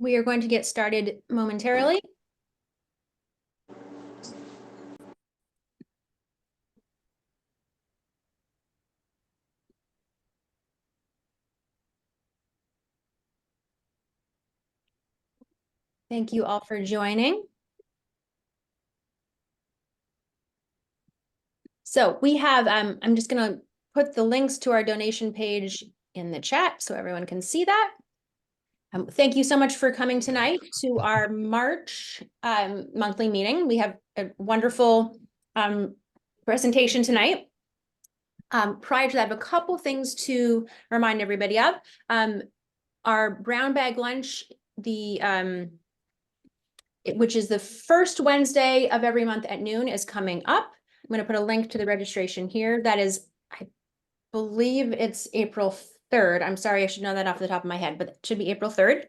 We are going to get started momentarily. Thank you all for joining. So we have, I'm just going to put the links to our donation page in the chat so everyone can see that. Thank you so much for coming tonight to our March monthly meeting. We have a wonderful presentation tonight. Prior to that, I have a couple things to remind everybody of. Our brown bag lunch, which is the first Wednesday of every month at noon, is coming up. I'm going to put a link to the registration here. That is, I believe it's April 3rd. I'm sorry, I should know that off the top of my head, but it should be April 3rd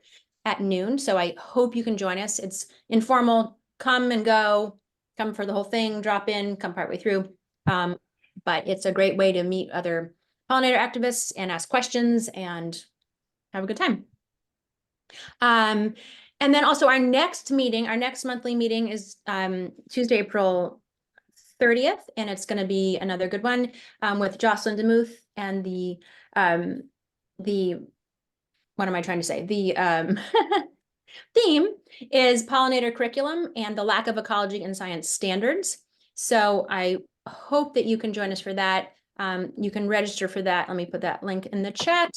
at noon. So I hope you can join us. It's informal, come and go, come for the whole thing, drop in, come partway through. But it's a great way to meet other pollinator activists and ask questions and have a good time. And then also our next monthly meeting is Tuesday, April 30th, and it's going to be another good one with Jocelyn DeMuth, and the what am I trying to say? The theme is pollinator curriculum and the lack of ecology and science standards. So I hope that you can join us for that. You can register for that. Let me put that link in the chat.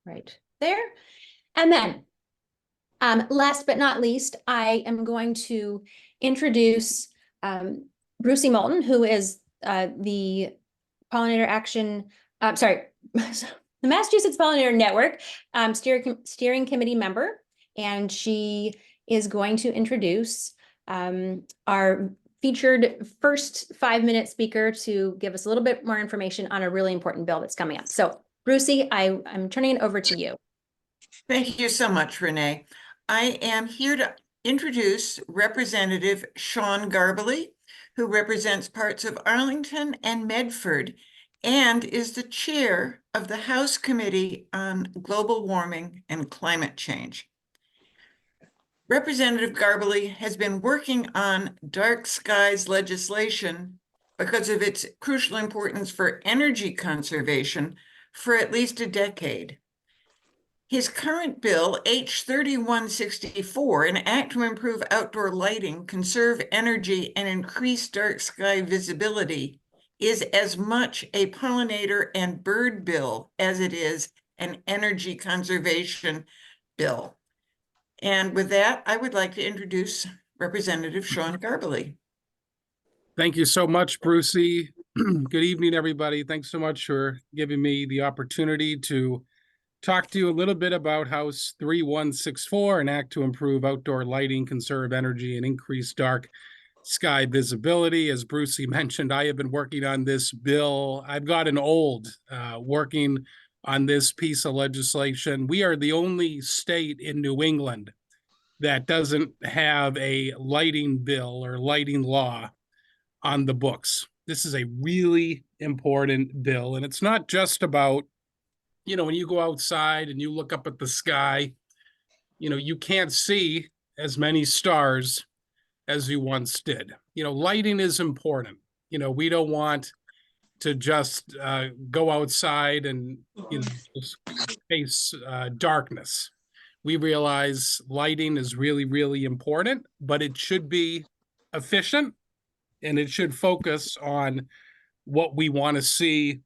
Right there. And then last but not least, I am going to introduce Brucey Moulton, who is the Pollinator Action, the Massachusetts Pollinator Network steering committee member. And she is going to introduce our featured first 5-minute speaker to give us a little bit more information on a really important bill that's coming up. So Brucey, I'm turning it over to you. Thank you so much, Renee. I am here to introduce Representative Sean Garballey, who represents parts of Arlington and Medford and is the chair of the House Committee on Global Warming and Climate Change. Representative Garballey has been working on dark skies legislation because of its crucial importance for energy conservation for at least a decade. His current bill, H 3164, an act to improve outdoor lighting, conserve energy, and increase dark sky visibility, is as much a pollinator and bird bill as it is an energy conservation bill. And with that, I would like to introduce Representative Sean Garballey. Thank you so much, Brucey. Good evening, everybody. Thanks so much for giving me the opportunity to talk to you a little bit about House 3164, an act to improve outdoor lighting, conserve energy, and increase dark sky visibility. As Brucey mentioned, I have been working on this bill. I've gotten old working on this piece of legislation. We are the only state in New England that doesn't have a lighting bill or lighting law on the books. This is a really important bill, and it's not just about, you know, when you go outside and you look up at the sky, you know, you can't see as many stars as you once did. You know, lighting is important. You know, we don't want to just go outside and, you know, just face darkness. We realize lighting is really, really important, but it should be efficient and it should focus on what we want to see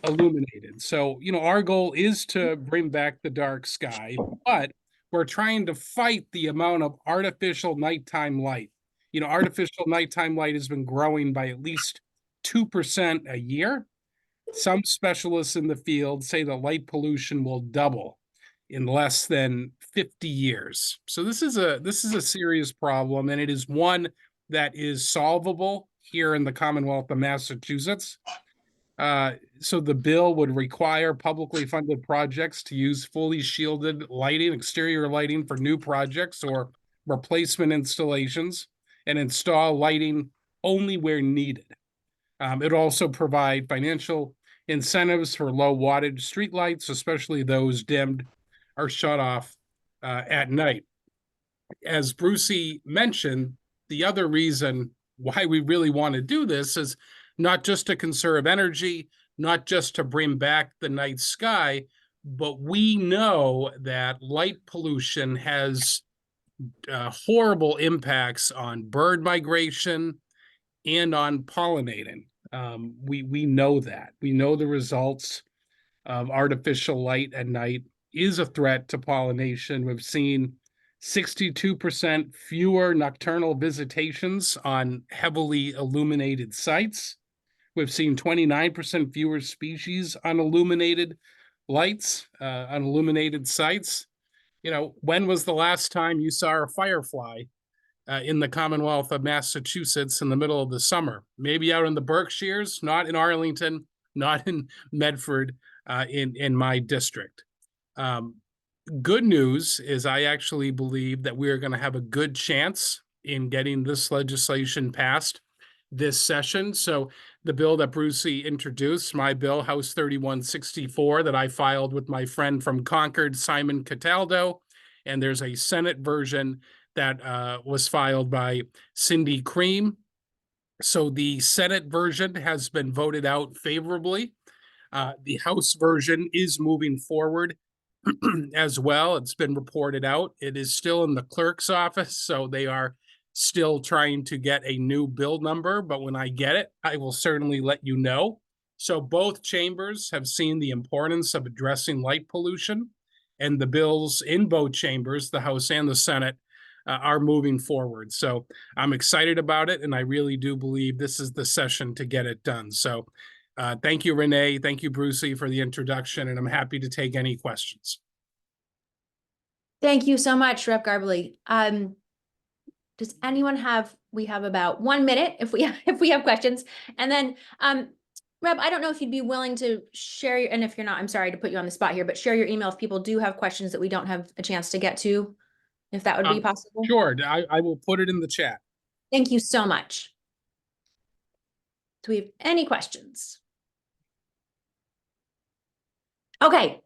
illuminated. So, you know, our goal is to bring back the dark sky, but we're trying to fight the amount of artificial nighttime light. You know, artificial nighttime light has been growing by at least 2% a year. Some specialists in the field say the light pollution will double in less than 50 years. So this is a serious problem, and it is one that is solvable here in the Commonwealth of Massachusetts. So the bill would require publicly funded projects to use fully shielded lighting, exterior lighting for new projects or replacement installations, and install lighting only where needed. It also provide financial incentives for low wattage streetlights, especially those dimmed or shut off at night. As Brucey mentioned, the other reason why we really want to do this is not just to conserve energy, not just to bring back the night sky, but we know that light pollution has horrible impacts on bird migration and on pollinating. We know that. We know the results of artificial light at night is a threat to pollination. We've seen 62% fewer nocturnal visitations on heavily illuminated sites. We've seen 29% fewer species on illuminated lights, on illuminated sites. You know, when was the last time you saw a firefly in the Commonwealth of Massachusetts in the middle of the summer? Maybe out in the Berkshires, not in Arlington, not in Medford, in my district. Good news is I actually believe that we are going to have a good chance in getting this legislation passed this session. So the bill that Brucey introduced, my bill, House 3164, that I filed with my friend from Concord, Simon Cataldo, and there's a Senate version that was filed by Cindy Cream. So the Senate version has been voted out favorably. The House version is moving forward as well. It's been reported out. It is still in the clerk's office, so they are still trying to get a new bill number, but when I get it, I will certainly let you know. So both chambers have seen the importance of addressing light pollution, and the bills in both chambers, the House and the Senate, are moving forward. So I'm excited about it, and I really do believe this is the session to get it done. So thank you, Renee. Thank you, Brucey, for the introduction, and I'm happy to take any questions. Thank you so much, Rep. Garballey. Does anyone have, we have about 1 minute if we have questions. And then, Rep, I don't know if you'd be willing to share your, and if you're not, I'm sorry to put you on the spot here, but share your email if people do have questions that we don't have a chance to get to, if that would be possible. Sure, I will put it in the chat. Thank you so much. Do we have any questions? Okay.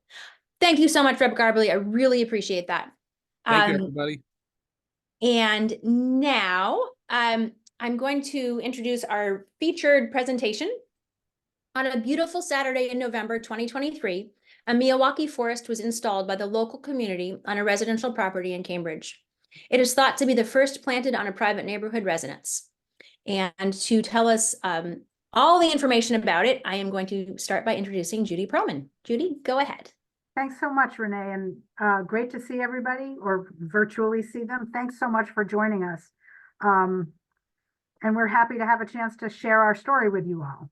Thank you so much, Rep. Garballey. I really appreciate that. Thank you, everybody. And now I'm going to introduce our featured presentation. On a beautiful Saturday in November 2023, a Miyawaki Forest was installed by the local community on a residential property in Cambridge. It is thought to be the first planted on a private neighborhood residence. And to tell us all the information about it, I am going to start by introducing Judy Perlman. Judy, go ahead. Thanks so much, Renee, and great to see everybody or virtually see them. Thanks so much for joining us. And we're happy to have a chance to share our story with you all.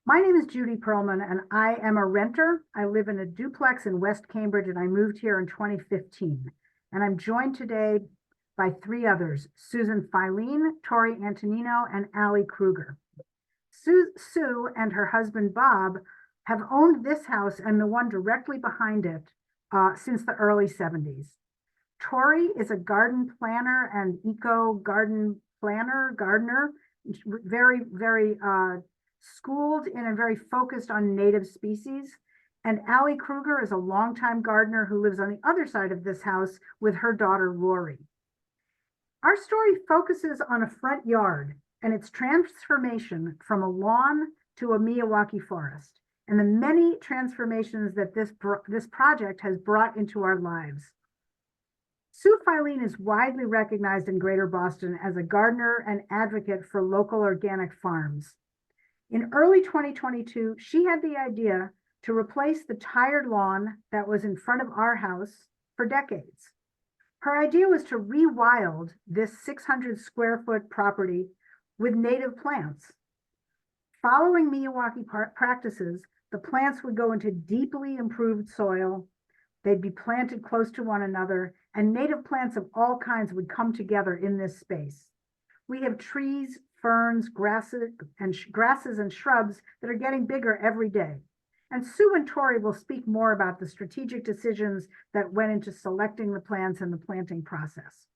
My name is Judy Perlman, and I am a renter. I live in a duplex in West Cambridge, and I moved here in 2015. And I'm joined today by 3 others, Susan Filene, Tori Antonino, and Allie Kruger. Sue and her husband, Bob, have owned this house and the one directly behind it since the early 70s. Tori is a garden planner and eco-garden gardener, very, very schooled in and very focused on native species. And Allie Kruger is a longtime gardener who lives on the other side of this house with her daughter, Rory. Our story focuses on a front yard and its transformation from a lawn to a Miyawaki forest, and the many transformations that this project has brought into our lives. Sue Filene is widely recognized in Greater Boston as a gardener and advocate for local organic farms. In early 2022, she had the idea to replace the tired lawn that was in front of our house for decades. Her idea was to rewild this 600 square foot property with native plants. Following Miyawaki practices, the plants would go into deeply improved soil. They'd be planted close to one another, and native plants of all kinds would come together in this space. We have trees, ferns, grasses and shrubs that are getting bigger every day. And Sue and Tori will speak more about the strategic decisions that went into selecting the plants and the planting process.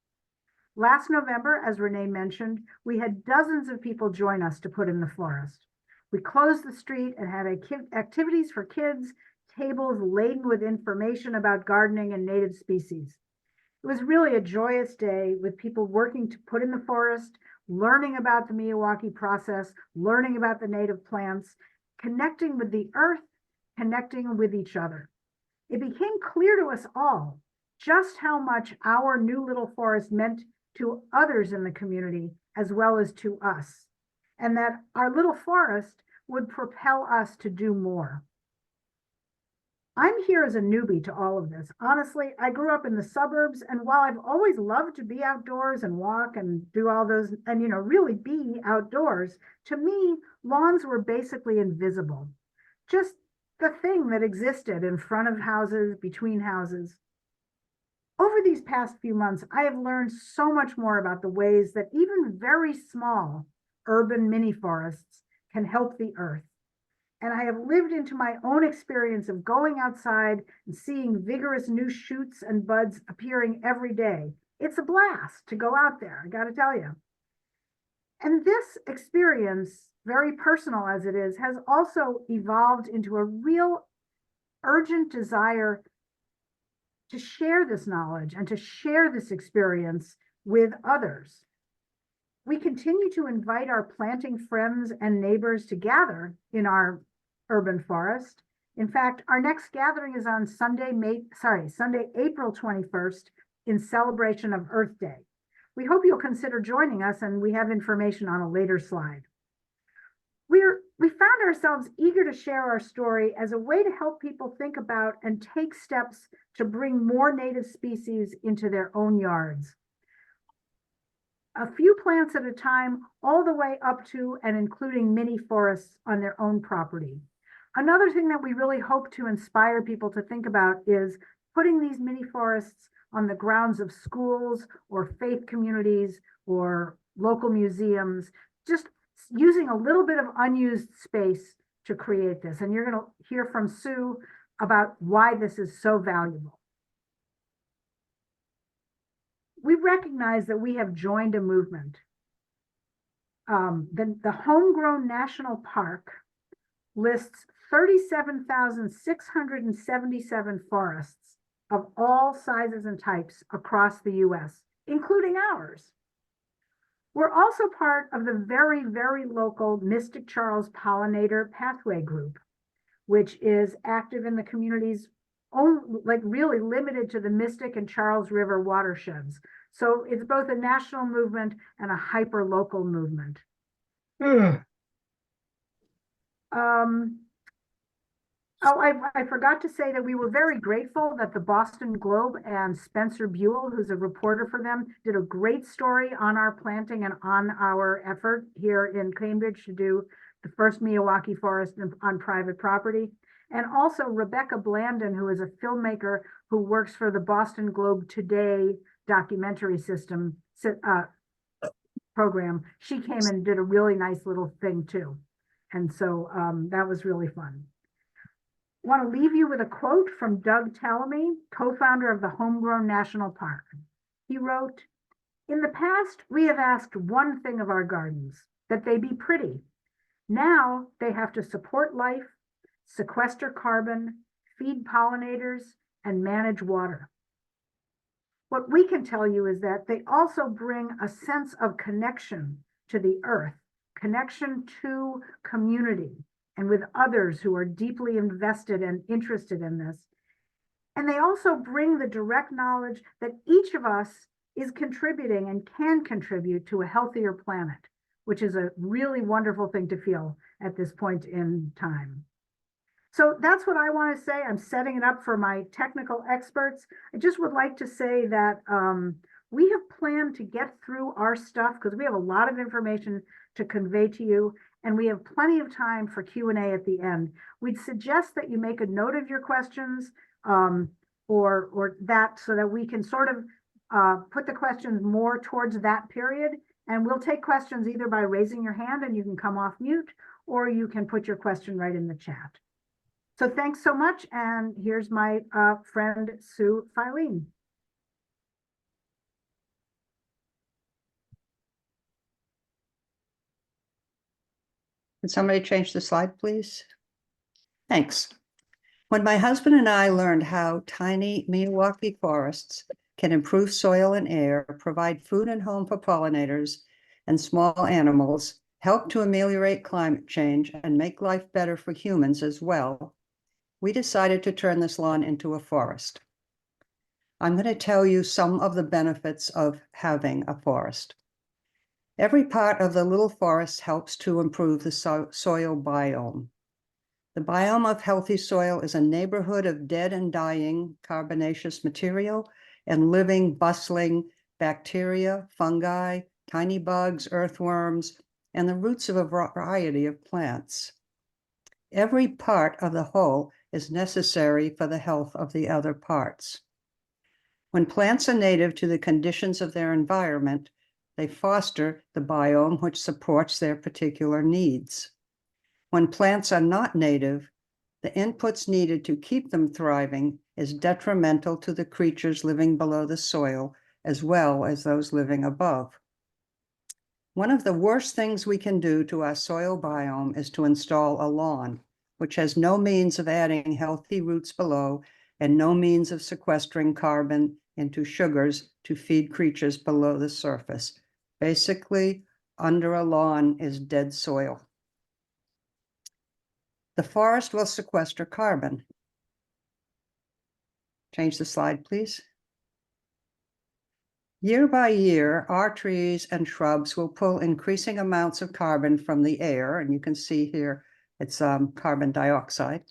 Last November, as Renee mentioned, we had dozens of people join us to put in the forest. We closed the street and had activities for kids, tables laden with information about gardening and native species. It was really a joyous day with people working to put in the forest, learning about the Miyawaki process, learning about the native plants, connecting with the earth, connecting with each other. It became clear to us all just how much our new little forest meant to others in the community as well as to us, and that our little forest would propel us to do more. I'm here as a newbie to all of this. Honestly, I grew up in the suburbs, and while I've always loved to be outdoors and walk and do all those and, really be outdoors, to me, lawns were basically invisible. Just the thing that existed in front of houses, between houses. Over these past few months, I have learned so much more about the ways that even very small urban mini forests can help the earth. And I have lived into my own experience of going outside and seeing vigorous new shoots and buds appearing every day. It's a blast to go out there, I got to tell you. And this experience, very personal as it is, has also evolved into a real urgent desire to share this knowledge and to share this experience with others. We continue to invite our planting friends and neighbors to gather in our urban forest. In fact, our next gathering is on Sunday, April 21st in celebration of Earth Day. We hope you'll consider joining us, and we have information on a later slide. We found ourselves eager to share our story as a way to help people think about and take steps to bring more native species into their own yards. A few plants at a time, all the way up to and including mini forests on their own property. Another thing that we really hope to inspire people to think about is putting these mini forests on the grounds of schools or faith communities or local museums, just using a little bit of unused space to create this. And you're going to hear from Sue about why this is so valuable. We recognize that we have joined a movement. The Homegrown National Park lists 37,677 forests of all sizes and types across the US, including ours. We're also part of the very, very local Mystic Charles Pollinator Pathway Group, which is active in the community's own, really limited to the Mystic and Charles River watersheds. So it's both a national movement and a hyper-local movement. I forgot to say that we were very grateful that the Boston Globe and Spencer Buell, who's a reporter for them, did a great story on our planting and on our effort here in Cambridge to do the first Miyawaki Forest on private property. And also Rebecca Blandon, who is a filmmaker who works for the Boston Globe Today documentary system program. She came and did a really nice little thing too. And so that was really fun. I want to leave you with a quote from Doug Tallamy, co-founder of the Homegrown National Park. He wrote, "In the past, we have asked one thing of our gardens, that they be pretty. Now they have to support life, sequester carbon, feed pollinators, and manage water. What we can tell you is that they also bring a sense of connection to the earth, connection to community, and with others who are deeply invested and interested in this. And they also bring the direct knowledge that each of us is contributing and can contribute to a healthier planet, which is a really wonderful thing to feel at this point in time." So that's what I want to say. I'm setting it up for my technical experts. I just would like to say that we have planned to get through our stuff because we have a lot of information to convey to you, and we have plenty of time for Q&A at the end. We'd suggest that you make a note of your questions or that so that we can sort of put the questions more towards that period. And we'll take questions either by raising your hand and you can come off mute, or you can put your question right in the chat. So thanks so much. And here's my friend, Sue Filene. Can somebody change the slide, please? Thanks. When my husband and I learned how tiny Miyawaki forests can improve soil and air, provide food and home for pollinators and small animals, help to ameliorate climate change, and make life better for humans as well, we decided to turn this lawn into a forest. I'm going to tell you some of the benefits of having a forest. Every part of the little forest helps to improve the soil biome. The biome of healthy soil is a neighborhood of dead and dying carbonaceous material and living, bustling bacteria, fungi, tiny bugs, earthworms, and the roots of a variety of plants. Every part of the whole is necessary for the health of the other parts. When plants are native to the conditions of their environment, they foster the biome which supports their particular needs. When plants are not native, the inputs needed to keep them thriving is detrimental to the creatures living below the soil, as well as those living above. One of the worst things we can do to our soil biome is to install a lawn, which has no means of adding healthy roots below and no means of sequestering carbon into sugars to feed creatures below the surface. Basically, under a lawn is dead soil. The forest will sequester carbon. Change the slide, please. Year by year, our trees and shrubs will pull increasing amounts of carbon from the air, and you can see here it's carbon dioxide,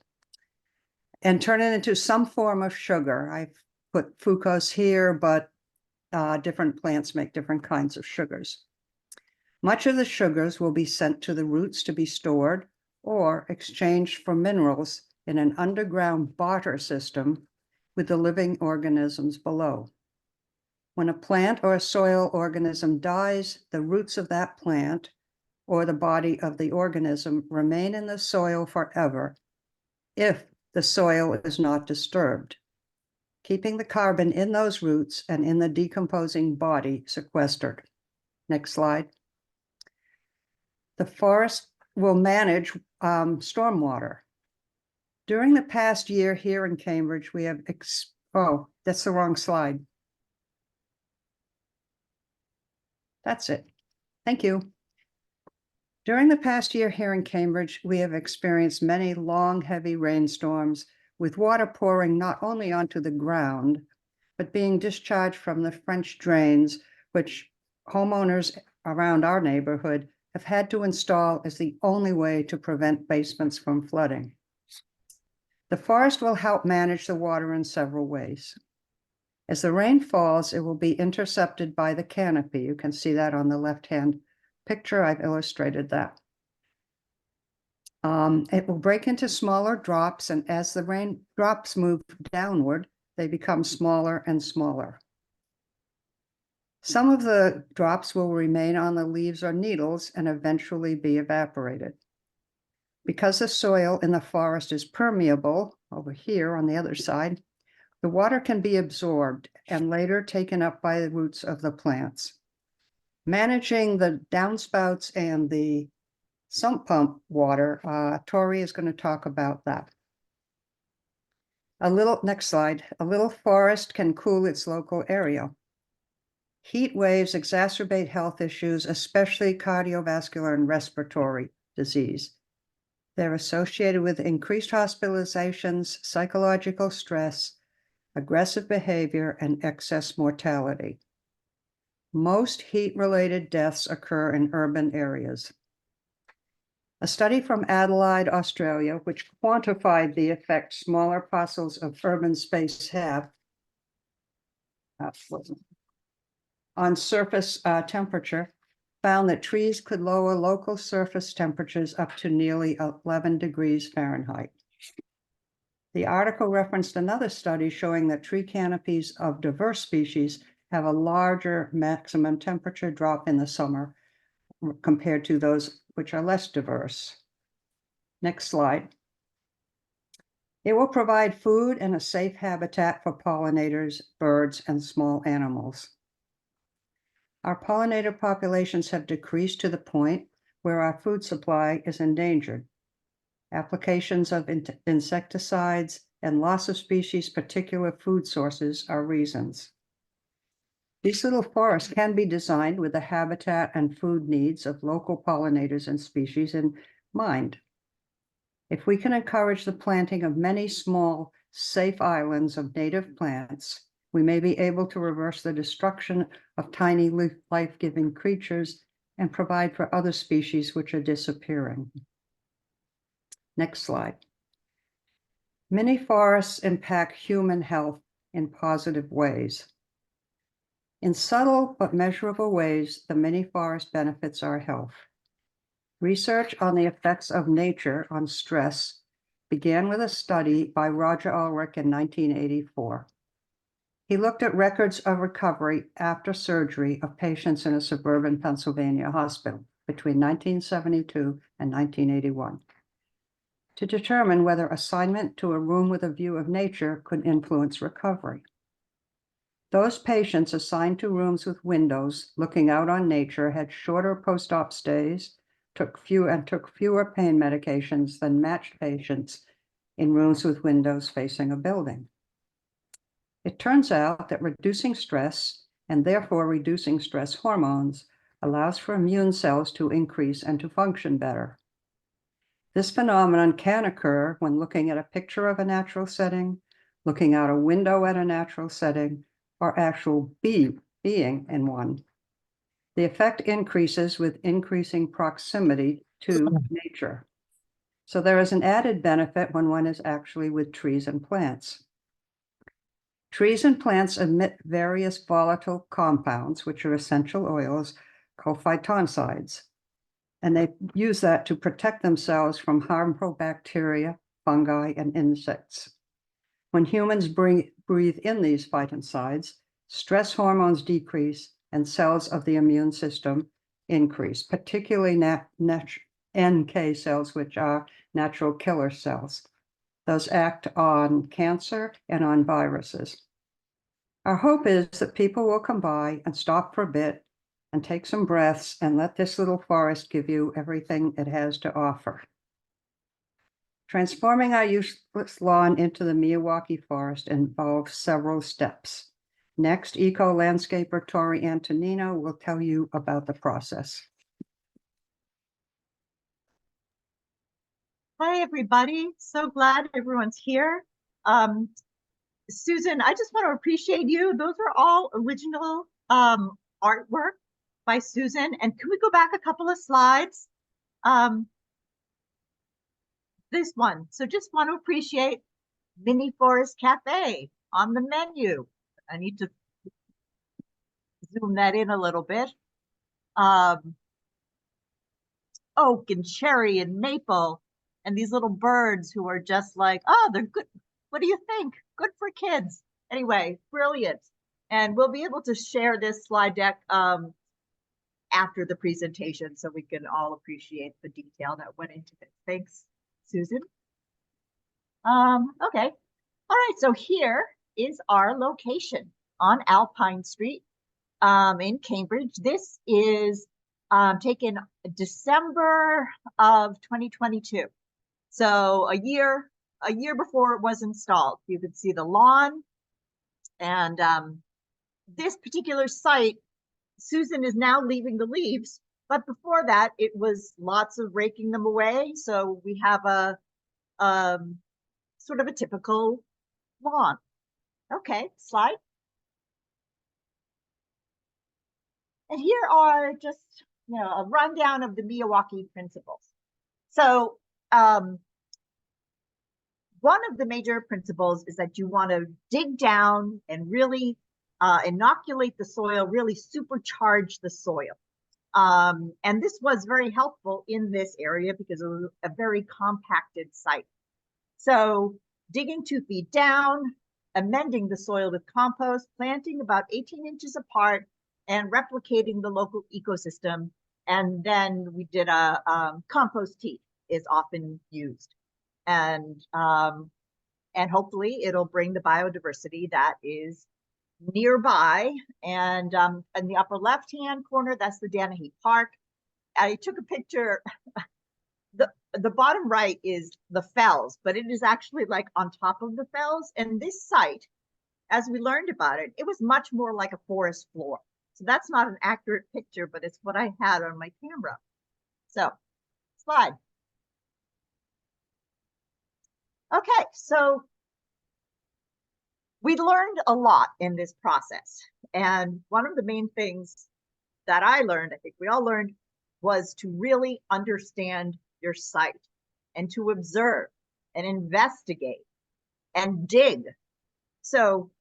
and turn it into some form of sugar. I've put fructose here, but different plants make different kinds of sugars. Much of the sugars will be sent to the roots to be stored or exchanged for minerals in an underground barter system with the living organisms below. When a plant or a soil organism dies, the roots of that plant or the body of the organism remain in the soil forever if the soil is not disturbed, keeping the carbon in those roots and in the decomposing body sequestered. Next slide. The forest will manage stormwater. During the past year here in Cambridge, we have, oh, that's the wrong slide. That's it. Thank you. During the past year here in Cambridge, we have experienced many long, heavy rainstorms with water pouring not only onto the ground, but being discharged from the French drains, which homeowners around our neighborhood have had to install as the only way to prevent basements from flooding. The forest will help manage the water in several ways. As the rain falls, it will be intercepted by the canopy. You can see that on the left-hand picture. I've illustrated that. It will break into smaller drops, and as the rain drops move downward, they become smaller and smaller. Some of the drops will remain on the leaves or needles and eventually be evaporated. Because the soil in the forest is permeable, over here on the other side, the water can be absorbed and later taken up by the roots of the plants. Managing the downspouts and the sump pump water, Tori is going to talk about that. Next slide. A little forest can cool its local area. Heat waves exacerbate health issues, especially cardiovascular and respiratory disease. They're associated with increased hospitalizations, psychological stress, aggressive behavior, and excess mortality. Most heat-related deaths occur in urban areas. A study from Adelaide, Australia, which quantified the effect smaller parcels of urban space have on surface temperature, found that trees could lower local surface temperatures up to nearly 11 degrees Fahrenheit. The article referenced another study showing that tree canopies of diverse species have a larger maximum temperature drop in the summer compared to those which are less diverse. Next slide. It will provide food and a safe habitat for pollinators, birds, and small animals. Our pollinator populations have decreased to the point where our food supply is endangered. Applications of insecticides and loss of species' particular food sources are reasons. These little forests can be designed with the habitat and food needs of local pollinators and species in mind. If we can encourage the planting of many small, safe islands of native plants, we may be able to reverse the destruction of tiny life-giving creatures and provide for other species which are disappearing. Next slide. Many forests impact human health in positive ways. In subtle but measurable ways, the many forest benefits our health. Research on the effects of nature on stress began with a study by Roger Ulrich in 1984. He looked at records of recovery after surgery of patients in a suburban Pennsylvania hospital between 1972 and 1981 to determine whether assignment to a room with a view of nature could influence recovery. Those patients assigned to rooms with windows looking out on nature had shorter post-op stays, took fewer pain medications than matched patients in rooms with windows facing a building. It turns out that reducing stress, and therefore reducing stress hormones, allows for immune cells to increase and to function better. This phenomenon can occur when looking at a picture of a natural setting, looking out a window at a natural setting, or actual being in one. The effect increases with increasing proximity to nature. So there is an added benefit when one is actually with trees and plants. Trees and plants emit various volatile compounds, which are essential oils, called phytoncides. And they use that to protect themselves from harmful bacteria, fungi, and insects. When humans breathe in these phytoncides, stress hormones decrease and cells of the immune system increase, particularly NK cells, which are natural killer cells. Those act on cancer and on viruses. Our hope is that people will come by and stop for a bit and take some breaths and let this little forest give you everything it has to offer. Transforming our useless lawn into the Miyawaki Forest involves several steps. Next, eco-landscaper Tori Antonino will tell you about the process. Hi, everybody. So glad everyone's here. Susan, I just want to appreciate you. Those are all original artwork by Susan. And can we go back a couple of slides? This one. So just want to appreciate Mini Forest Cafe on the menu. I need to zoom that in a little bit. Oak and cherry and maple and these little birds who are just like, oh, they're good. What do you think? Good for kids. Anyway, brilliant. And we'll be able to share this slide deck after the presentation so we can all appreciate the detail that went into it. Thanks, Susan. Okay. All right, so here is our location on Alpine Street in Cambridge. This is taken December of 2022. So a year before it was installed. You could see the lawn. And this particular site, Susan is now leaving the leaves, but before that, it was lots of raking them away. So we have a sort of a typical lawn. Okay, slide. And here are just, a rundown of the Miyawaki principles. So one of the major principles is that you want to dig down and really inoculate the soil, really supercharge the soil. And this was very helpful in this area because it was a very compacted site. So digging 2 feet down, amending the soil with compost, planting about 18 inches apart, and replicating the local ecosystem. And then we did a compost tea is often used. And hopefully it'll bring the biodiversity that is nearby. And in the upper left-hand corner, that's the Danahy Park. I took a picture. The bottom right is the fells, but it is actually like on top of the fells. And this site, as we learned about it, it was much more like a forest floor. So that's not an accurate picture, but it's what I had on my camera. So, slide. Okay, so we learned a lot in this process. And one of the main things that I learned, I think we all learned, was to really understand your site and to observe and investigate and dig. So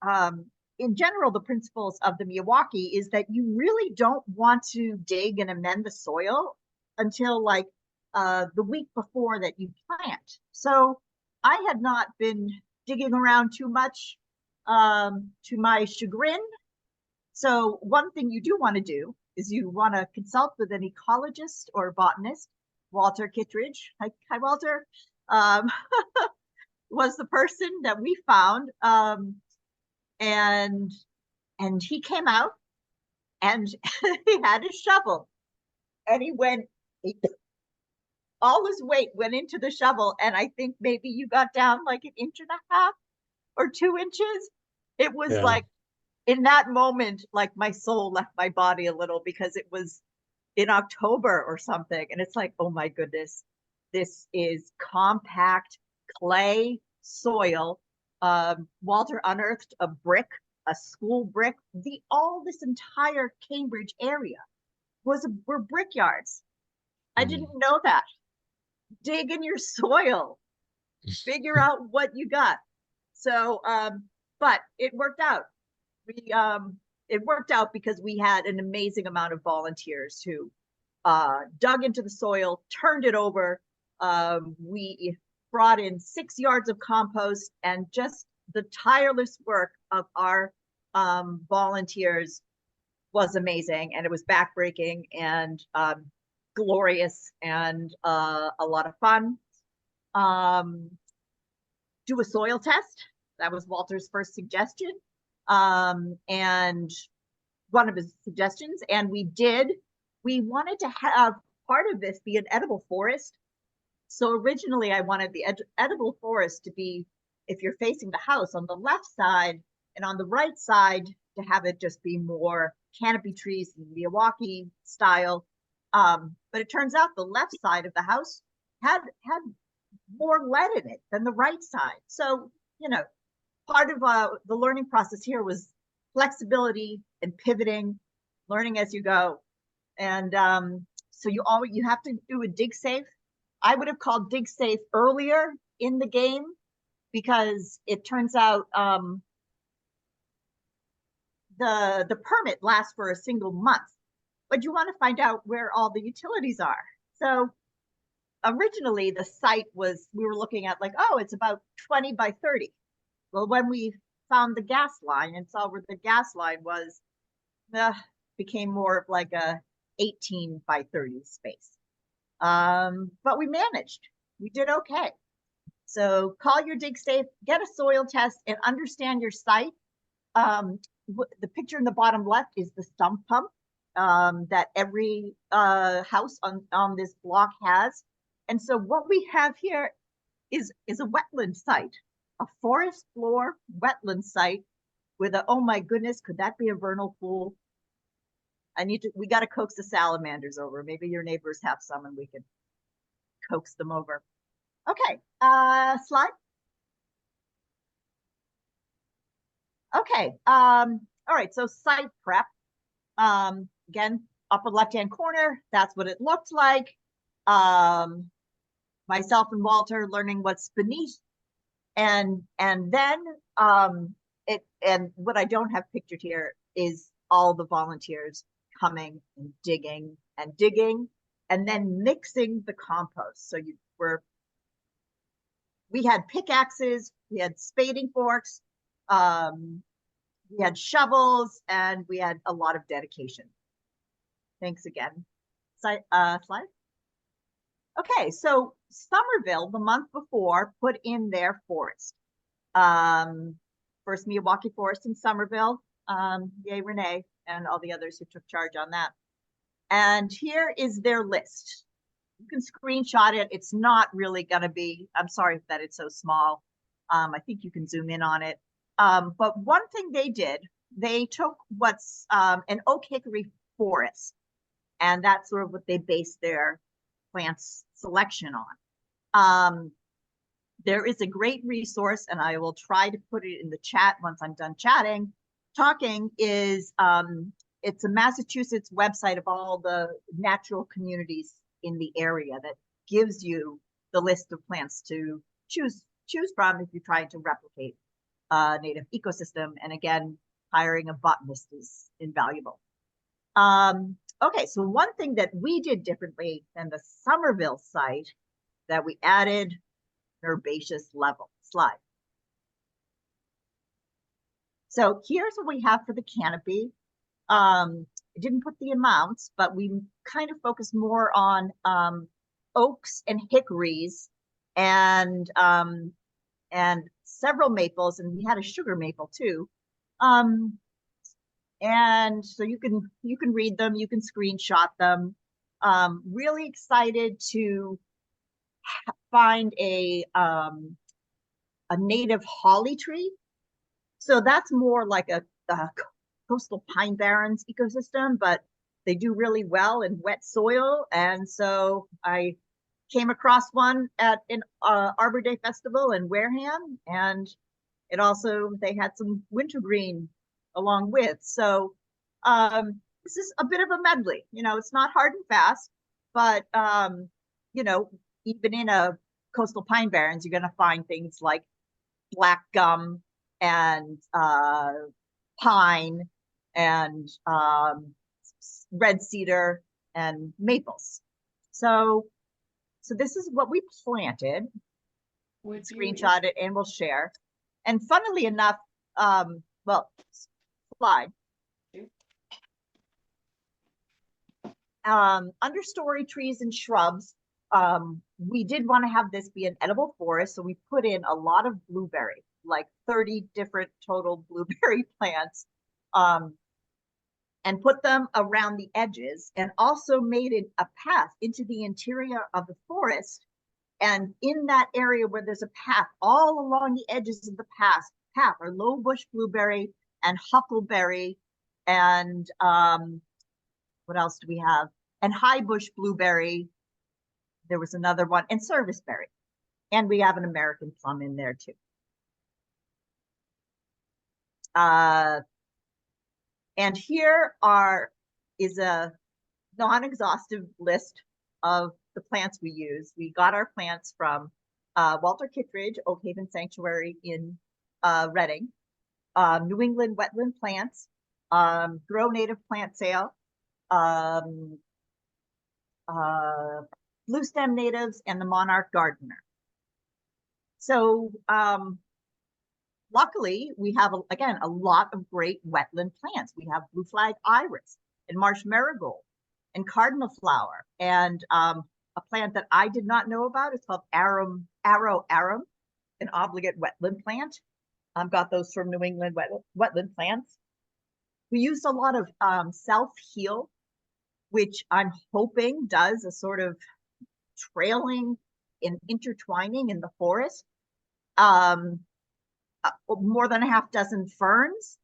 in general, the principles of the Miyawaki is that you really don't want to dig and amend the soil until like the week before that you plant. So I had not been digging around too much to my chagrin. So one thing you do want to do is you want to consult with an ecologist or botanist. Walter Kittredge, hi Walter, was the person that we found. And he came out and he had his shovel and he went, all his weight went into the shovel. And I think maybe you got down like 1.5 inches or 2 inches. It was like, in that moment, like my soul left my body a little because it was in October or something. And it's like, oh my goodness, this is compact clay soil. Walter unearthed a brick, a school brick. All this entire Cambridge area were brickyards. I didn't know that. Dig in your soil, figure out what you got. So, but it worked out. It worked out because we had an amazing amount of volunteers who dug into the soil, turned it over. We brought in 6 yards of compost, and just the tireless work of our volunteers was amazing. And it was backbreaking and glorious and a lot of fun. Do a soil test. That was Walter's first suggestion. And one of his suggestions, and we wanted to have part of this be an edible forest. So originally I wanted the edible forest to be, if you're facing the house, on the left side, and on the right side to have it just be more canopy trees in Miyawaki style. But it turns out the left side of the house had more lead in it than the right side. So, you know, part of the learning process here was flexibility and pivoting, learning as you go. And so you have to do a dig safe. I would have called dig safe earlier in the game because it turns out the permit lasts for a single month, but you want to find out where all the utilities are. So originally the site was, we were looking at like, oh, it's about 20 by 30. Well, when we found the gas line and saw where the gas line was, became more of like a 18 by 30 space. But we managed. We did okay. So call your dig safe, get a soil test, and understand your site. The picture in the bottom left is the sump pump that every house on this block has. And so what we have here is a wetland site, a forest floor wetland site with a, oh my goodness, could that be a vernal pool? We got to coax the salamanders over. Maybe your neighbors have some and we can coax them over. Okay, slide. Okay, all right, so site prep. Again, upper left-hand corner, that's what it looked like. Myself and Walter learning what's beneath. And then and what I don't have pictured here is all the volunteers coming and digging and then mixing the compost. So we had pickaxes, we had spading forks, we had shovels, and we had a lot of dedication. Thanks again. Slide. Okay, so Somerville, the month before, put in their forest. First Miyawaki Forest in Somerville. Yay, Renee, and all the others who took charge on that. And here is their list. You can screenshot it. It's not really going to be, I'm sorry that it's so small. I think you can zoom in on it. But one thing they did, they took what's an oak hickory forest, and that's sort of what they based their plants selection on. There is a great resource, and I will try to put it in the chat once I'm done talking, is it's a Massachusetts website of all the natural communities in the area that gives you the list of plants to choose from if you're trying to replicate a native ecosystem. And again, hiring a botanist is invaluable. Okay, so one thing that we did differently than the Somerville site, that we added herbaceous level slide. So here's what we have for the canopy. I didn't put the amounts, but we kind of focused more on oaks and hickories and several maples, and we had a sugar maple too. And so you can read them, you can screenshot them. Really excited to find a native holly tree. So that's more like a coastal pine barrens ecosystem, but they do really well in wet soil. And so I came across one at an Arbor Day festival in Wareham, and they had some wintergreen along with. So this is a bit of a medley. It's not hard and fast, but even in a coastal pine barrens, you're going to find things like black gum and pine and red cedar and maples. So this is what we planted. We'll screenshot it and we'll share. And funnily enough, slide. Understory trees and shrubs. We did want to have this be an edible forest, so we put in a lot of blueberry, like 30 different total blueberry plants, and put them around the edges, and also made it a path into the interior of the forest. And in that area where there's a path, all along the edges of the path are low bush blueberry and huckleberry and what else do we have? And high bush blueberry. There was another one, and serviceberry. And we have an American plum in there too. And here is a non-exhaustive list of the plants we use. We got our plants from Walter Kittredge, Oak Haven Sanctuary in Reading, New England Wetland Plants, Grow Native Plant Sale, Blue Stem Natives, and the Monarch Gardener. So luckily, we have, again, a lot of great wetland plants. We have blue flag iris and marsh marigold and cardinal flower, and a plant that I did not know about is called arrow arum, an obligate wetland plant. Got those from New England Wetland Plants. We used a lot of self-heal, which I'm hoping does a sort of trailing and intertwining in the forest. More than a half dozen ferns,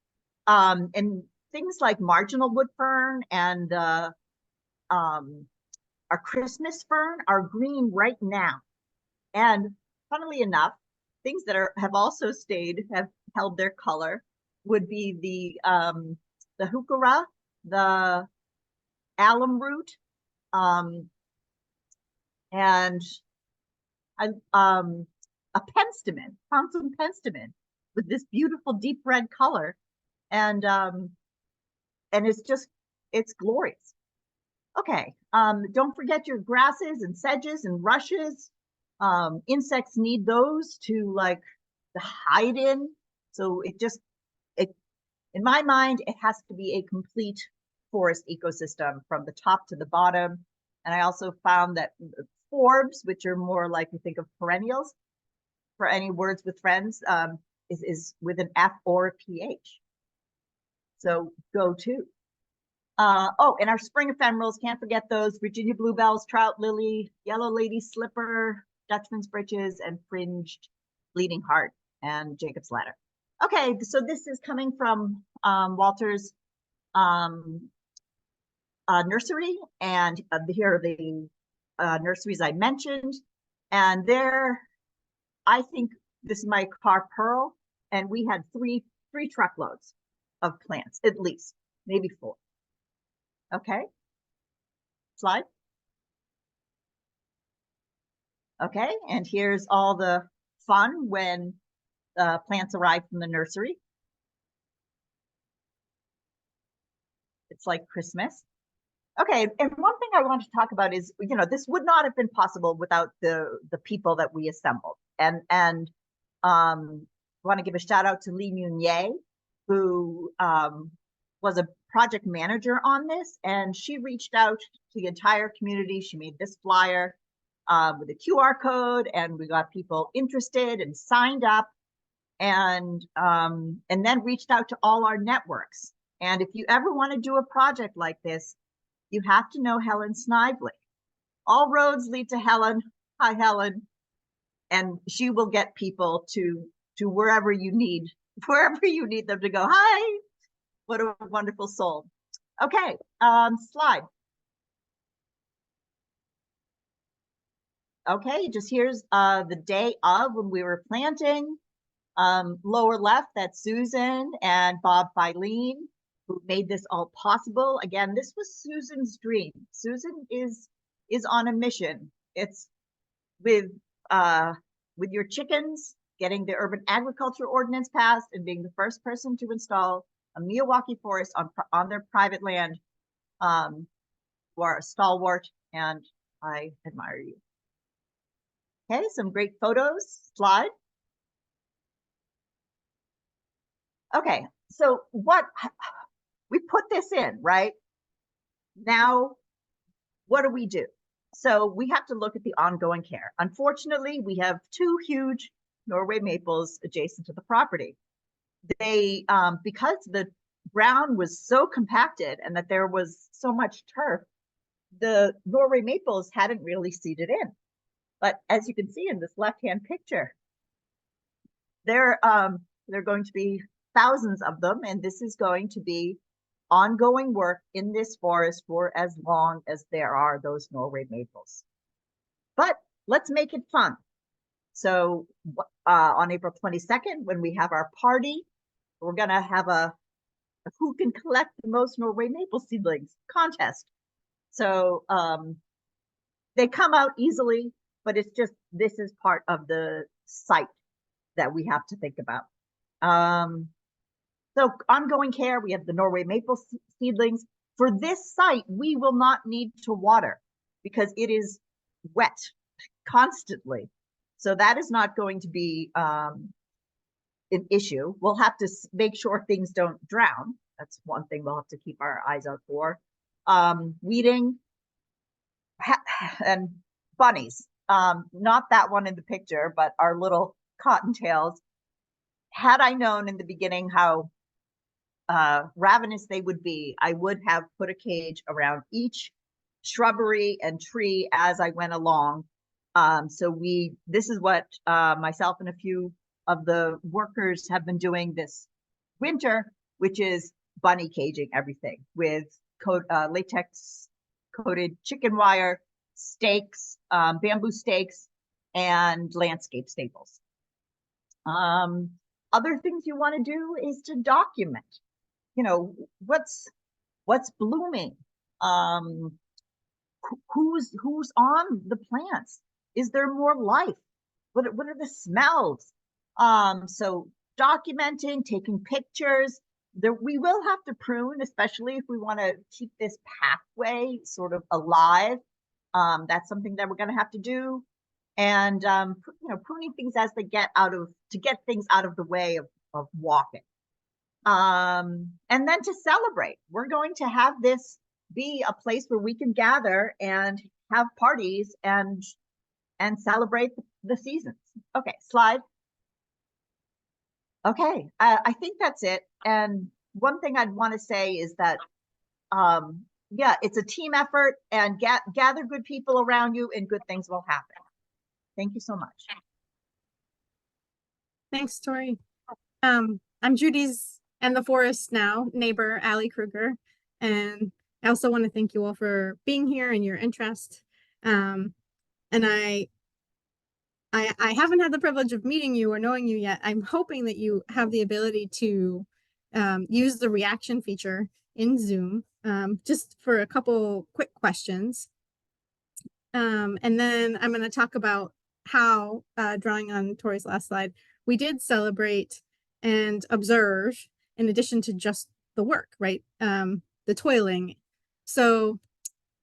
and things like marginal wood fern and our Christmas fern are green right now. And funnily enough, things that have also have held their color would be the heuchera, the alum root, and a penstemon, Thompson penstemon, with this beautiful deep red color, and it's glorious. Okay, don't forget your grasses and sedges and rushes. Insects need those to hide in. So in my mind, it has to be a complete forest ecosystem from the top to the bottom. And I also found that forbs, which are more like you think of perennials, for any words with friends, is with an F or a PH. So go to. Oh, and our spring ephemerals, can't forget those: Virginia bluebells, trout lily, yellow lady slipper, Dutchman's breeches, and fringed bleeding heart, and Jacob's ladder. Okay, so this is coming from Walter's nursery, and here are the nurseries I mentioned. And there, I think this is my car Pearl, and we had three truckloads of plants, at least, maybe 4. Okay, slide. Okay, and here's all the fun when plants arrive from the nursery. It's like Christmas. Okay, and one thing I want to talk about is, this would not have been possible without the people that we assembled. And want to give a shout out to Lee Moon Ye, who was a project manager on this, and she reached out to the entire community. She made this flyer with a QR code, and we got people interested and signed up, and then reached out to all our networks. And if you ever want to do a project like this, you have to know Helen Snively. All roads lead to Helen. Hi, Helen. And she will get people to wherever you need them to go. Hi, what a wonderful soul. Okay, slide. Okay, just here's the day of when we were planting. Lower left, that's Susan and Bob Filene, who made this all possible. Again, this was Susan's dream. Susan is on a mission. It's with your chickens, getting the urban agriculture ordinance passed, and being the first person to install a Miyawaki Forest on their private land. You are a stalwart, and I admire you. Okay, some great photos. Slide. Okay, so we put this in, right? Now, what do we do? So we have to look at the ongoing care. Unfortunately, we have 2 huge Norway maples adjacent to the property. They, because the ground was so compacted and that there was so much turf, the Norway maples hadn't really seeded in. But as you can see in this left-hand picture, they're going to be thousands of them, and this is going to be ongoing work in this forest for as long as there are those Norway maples. But let's make it fun. So on April 22nd, when we have our party, we're gonna have a who can collect the most Norway maple seedlings contest. So they come out easily, but it's just, this is part of the site that we have to think about. So ongoing care, we have the Norway maple seedlings. For this site, we will not need to water because it is wet constantly. So that is not going to be an issue. We'll have to make sure things don't drown. That's one thing we'll have to keep our eyes out for. Weeding and bunnies. Not that one in the picture, but our little cottontails. Had I known in the beginning how ravenous they would be, I would have put a cage around each shrubbery and tree as I went along. So this is what myself and a few of the workers have been doing this winter, which is bunny caging everything with latex coated chicken wire, stakes, bamboo stakes, and landscape staples. Other things you want to do is to document, what's blooming, who's on the plants, is there more life, what are the smells? So documenting, taking pictures. We will have to prune, especially if we want to keep this pathway sort of alive. That's something that we're going to have to do. And pruning things as they get to get things out of the way of walking. And then to celebrate, we're going to have this be a place where we can gather and have parties and celebrate the seasons. Okay, slide. Okay, I think that's it. And one thing I'd want to say is that yeah, it's a team effort, and gather good people around you and good things will happen. Thank you so much. Thanks, Tori. I'm Judy's and the Forest Now neighbor, Allie Kruger, and I also want to thank you all for being here and your interest. And I haven't had the privilege of meeting you or knowing you yet. I'm hoping that you have the ability to use the reaction feature in Zoom, just for a couple quick questions. And then I'm going to talk about how, drawing on Tori's last slide, we did celebrate and observe in addition to just the work, right? The toiling. So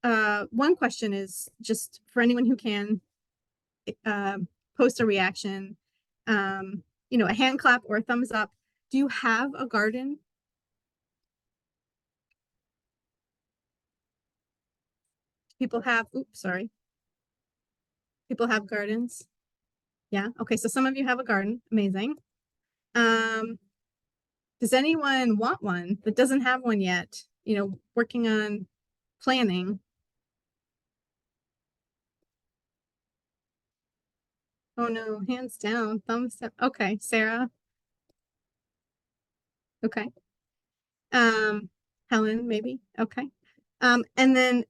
one question is just for anyone who can post a reaction, you know, a hand clap or a thumbs up. Do you have a garden? People have, oops, sorry. People have gardens. Yeah, okay, so some of you have a garden, amazing. Does anyone want one that doesn't have one yet? You know, working on planning. Oh no, hands down, thumbs up. Okay, Sarah. Okay. Helen, maybe. Okay. And then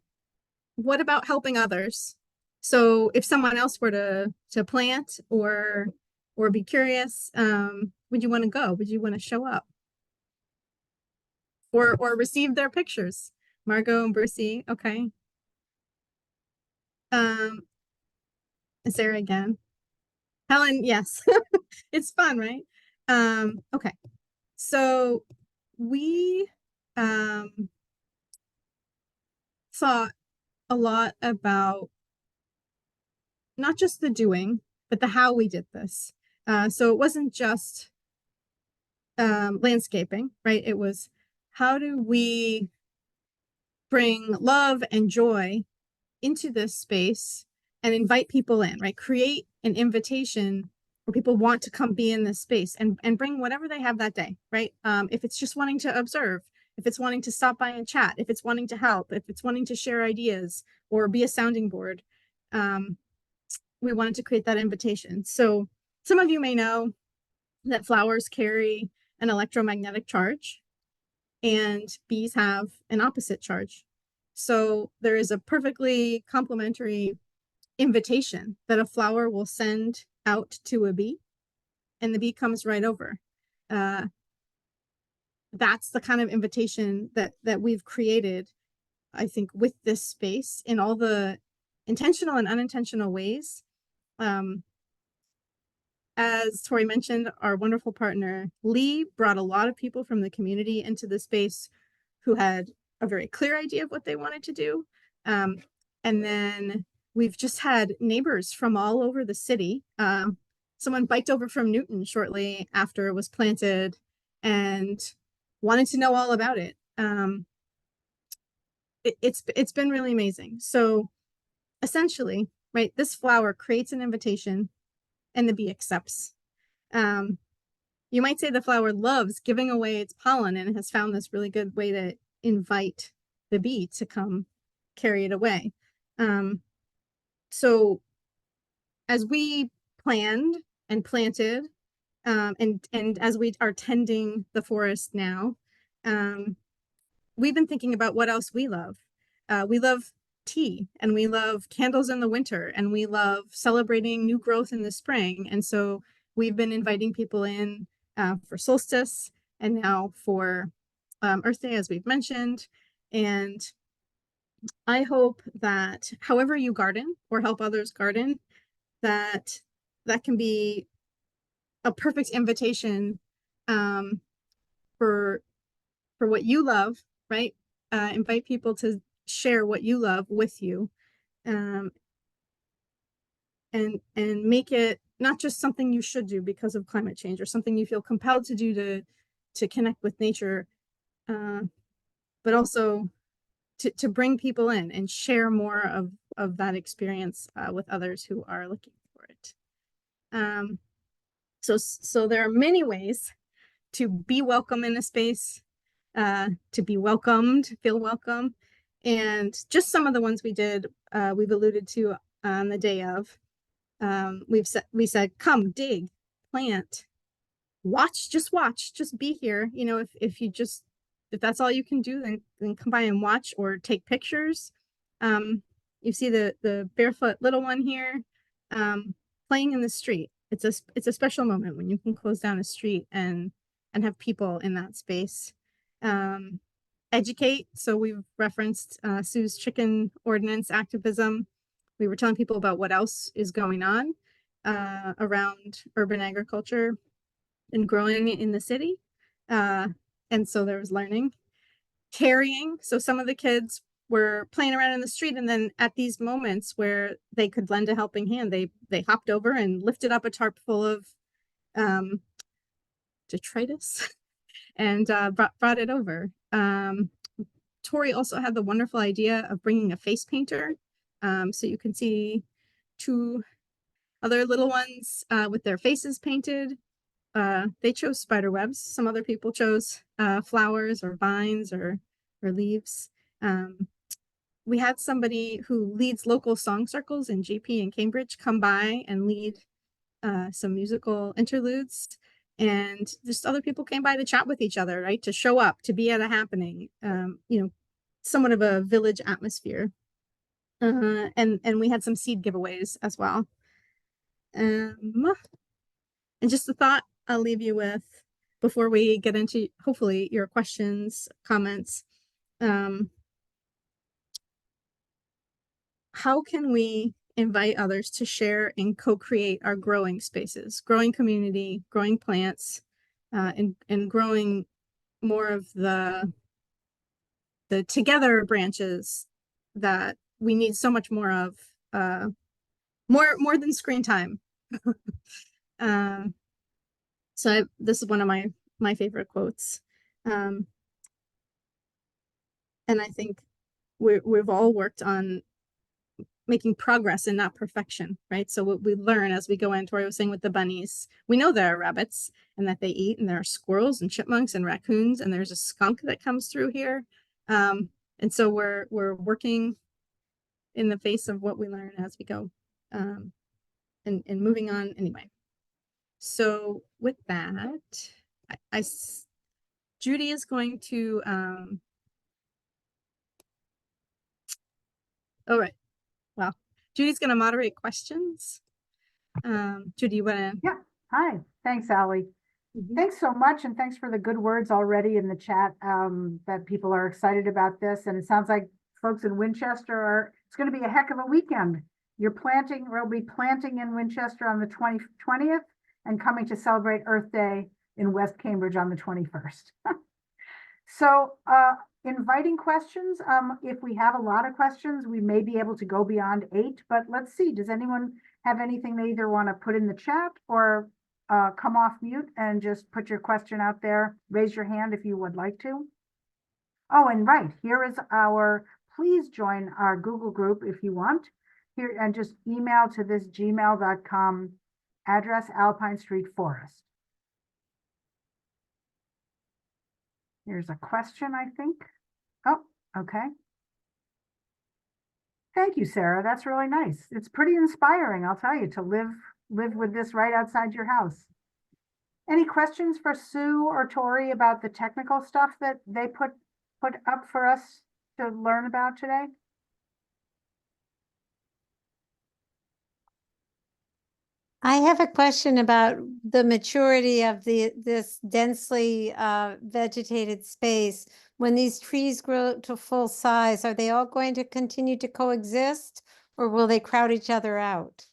what about helping others? So if someone else were to plant or be curious, would you want to go? Would you want to show up? Or receive their pictures? Margot and Brucey, okay. Sarah again. Helen, yes. It's fun, right? Okay. So we thought a lot about not just the doing, but the how we did this. So it wasn't just landscaping, right? It was how do we bring love and joy into this space and invite people in, right? Create an invitation where people want to come be in this space and bring whatever they have that day, right? If it's just wanting to observe, if it's wanting to stop by and chat, if it's wanting to help, if it's wanting to share ideas or be a sounding board, we wanted to create that invitation. So some of you may know that flowers carry an electromagnetic charge and bees have an opposite charge. So there is a perfectly complementary invitation that a flower will send out to a bee, and the bee comes right over. That's the kind of invitation that we've created, I think, with this space in all the intentional and unintentional ways. As Tori mentioned, our wonderful partner, Lee, brought a lot of people from the community into the space who had a very clear idea of what they wanted to do. And then we've just had neighbors from all over the city. Someone biked over from Newton shortly after it was planted and wanted to know all about it. It's been really amazing. So essentially, right, this flower creates an invitation and the bee accepts. You might say the flower loves giving away its pollen and has found this really good way to invite the bee to come carry it away. So as we planned and planted, and as we are tending the forest now, we've been thinking about what else we love. We love tea, and we love candles in the winter, and we love celebrating new growth in the spring. And so we've been inviting people in for solstice and now for Earth Day, as we've mentioned. And I hope that however you garden or help others garden, that can be a perfect invitation for what you love, right? Invite people to share what you love with you, and make it not just something you should do because of climate change or something you feel compelled to do to connect with nature, but also to bring people in and share more of that experience with others who are looking for it. So there are many ways to be welcome in a space, to be welcomed, feel welcome. And just some of the ones we did, we've alluded to on the day of. We said, come, dig, plant, watch, just be here. You know, if that's all you can do, then come by and watch or take pictures. You see the barefoot little one here, playing in the street. It's a special moment when you can close down a street and have people in that space. Educate. So we've referenced Sue's chicken ordinance activism. We were telling people about what else is going on around urban agriculture and growing in the city. And so there was learning. Carrying. So some of the kids were playing around in the street, and then at these moments where they could lend a helping hand, they hopped over and lifted up a tarp full of detritus and brought it over. Tori also had the wonderful idea of bringing a face painter, so you can see two other little ones with their faces painted. They chose spider webs. Some other people chose flowers or vines or leaves. We had somebody who leads local song circles in GP in Cambridge come by and lead some musical interludes. And just other people came by to chat with each other, right? To show up, to be at a happening, you know, somewhat of a village atmosphere. And we had some seed giveaways as well. And just a thought I'll leave you with before we get into, hopefully, your questions, comments. How can we invite others to share and co-create our growing spaces, growing community, growing plants, and growing more of the together branches that we need so much more of, more than screen time. So this is one of my favorite quotes. And I think we've all worked on making progress and not perfection, right? So what we learn as we go in, Tori was saying with the bunnies, we know there are rabbits and that they eat, and there are squirrels and chipmunks and raccoons, and there's a skunk that comes through here. And so we're working in the face of what we learn as we go, and moving on anyway. So with that, Judy is going to, all right. Well, Judy's going to moderate questions. Judy, you want to? Yeah. Hi. Thanks, Allie. Thanks so much. And thanks for the good words already in the chat, that people are excited about this. And it sounds like folks in Winchester it's going to be a heck of a weekend. We'll be planting in Winchester on the 20th and coming to celebrate Earth Day in West Cambridge on the 21st. So, inviting questions. If we have a lot of questions, we may be able to go beyond 8, but let's see. Does anyone have anything they either want to put in the chat or come off mute and just put your question out there? Raise your hand if you would like to. Oh, and right, here is please join our Google group if you want. Here, and just email to this gmail.com address, Alpine Street Forest. Here's a question, I think. Oh, okay. Thank you, Sarah. That's really nice. It's pretty inspiring, I'll tell you, to live with this right outside your house. Any questions for Sue or Tori about the technical stuff that they put up for us to learn about today? I have a question about the maturity of this densely vegetated space. When these trees grow to full size, are they all going to continue to coexist, or will they crowd each other out?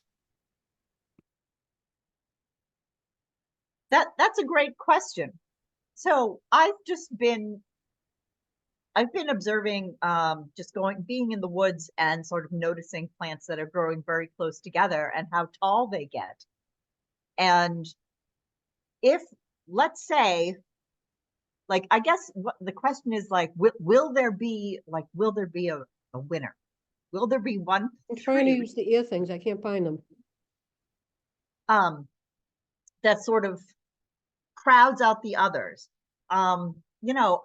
That's a great question. So I've been observing, being in the woods and sort of noticing plants that are growing very close together and how tall they get. And if, let's say, like, I guess what the question is, like, will there be a winner? Will there be one I'm trying to use the ear things. I can't find them. That sort of crowds out the others? You know,